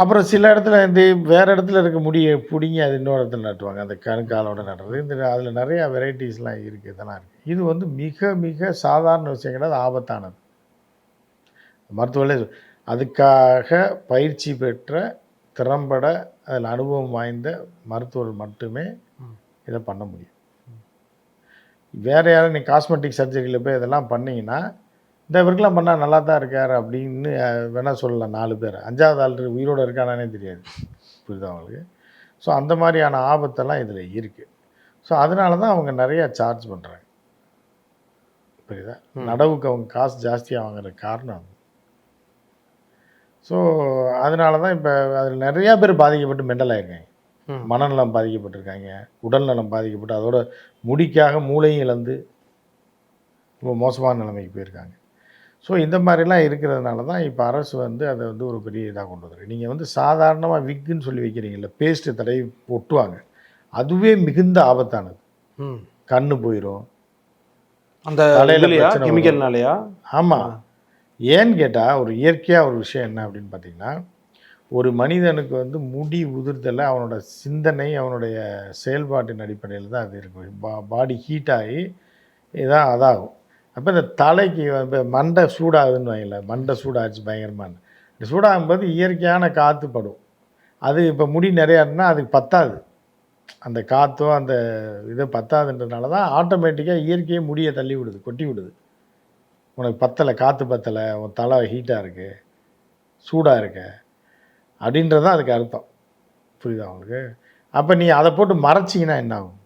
அப்புறம் சில இடத்துல இந்த வேறு இடத்துல இருக்க முடிய பிடுங்கி அது இன்னொரு இடத்துல நட்டுவாங்க. அந்த கணுக்காலோட நடுறது. அதில் நிறையா வெரைட்டிஸ்லாம் இருக்குது. இதெல்லாம் இருக்குது. இது வந்து மிக மிக சாதாரண விஷயம் கிடையாது, ஆபத்தானது. மருத்துவர்களே அதுக்காக பயிற்சி பெற்ற, திறம்பட அதில் அனுபவம் வாய்ந்த மருத்துவர்கள் மட்டுமே இதை பண்ண முடியும். வேறு யாரும் நீங்கள் காஸ்மெட்டிக் சர்ஜரியில் போய் இதெல்லாம் பண்ணிங்கன்னா, இந்த இவருக்கெல்லாம் பண்ணால் நல்லா தான் இருக்கார் அப்படின்னு வேணால் சொல்லலாம் 4 பேர். 5வது ஆள் உயிரோடு இருக்கானானே தெரியாது. புரியுதா அவங்களுக்கு? ஸோ அந்த மாதிரியான ஆபத்தெல்லாம் இதில் இருக்குது. ஸோ அதனால தான் அவங்க நிறையா சார்ஜ் பண்ணுறாங்க. புரியுதா? நடவுக்கு அவங்க காசு ஜாஸ்தியாக வாங்குற காரணம் அது. ஸோ அதனால தான் இப்போ அதில் நிறையா பேர் பாதிக்கப்பட்டு மெண்டல் ஆகிருக்காங்க. மனநலம் பாதிக்கப்பட்டிருக்காங்க, உடல்நலம் பாதிக்கப்பட்டு அதோட முடிக்காக மூளையும் இழந்து ரொம்ப மோசமான நிலைமைக்கு போயிருக்காங்க. ஸோ இந்த மாதிரிலாம் இருக்கிறதுனால தான் இப்போ அரசு வந்து அதை வந்து ஒரு பெரிய இதாக கொண்டு வந்துருக்கு. நீங்கள் வந்து சாதாரணமாக விக்குன்னு சொல்லி வைக்கிறீங்கல்ல, பேஸ்ட்டு தடவி ஒட்டுவாங்க, அதுவே மிகுந்த ஆபத்தானது. கண்ணு போயிடும், அந்த தலையில் கெமிக்கல்னாலையா? ஆமாம். ஏன்னு கேட்டால் ஒரு இயற்கையாக ஒரு விஷயம் என்ன அப்படின்னு பார்த்தீங்கன்னா, ஒரு மனிதனுக்கு வந்து முடி உதிர்தலை அவனோட சிந்தனை, அவனுடைய செயல்பாட்டின் அடிப்படையில் தான் அது இருக்கும். பாடி ஹீட் ஆகி இதான் அதாகும். அப்போ இந்த தலைக்கு இப்போ மண்டை சூடாகுதுன்னு வைங்கள, மண்டை சூடாச்சு பயங்கரமான. இந்த சூடாகும்போது இயற்கையான காற்று படும். அது இப்போ முடி நிறையா இருந்தால் அதுக்கு பத்தாது. அந்த காற்றோ அந்த இது பத்தாதுன்றதுனால தான் ஆட்டோமேட்டிக்காக இயற்கையே முடியை தள்ளி விடுது, கொட்டி விடுது. உனக்கு பத்தலை, காற்று பத்தலை, உன் தலை ஹீட்டாக இருக்குது, சூடாக இருக்க அப்படின்றது தான் அதுக்கு அர்த்தம். புரியுதா உங்களுக்கு? அப்போ நீ அதை போட்டு மறைச்சிங்கன்னா என்ன ஆகும்?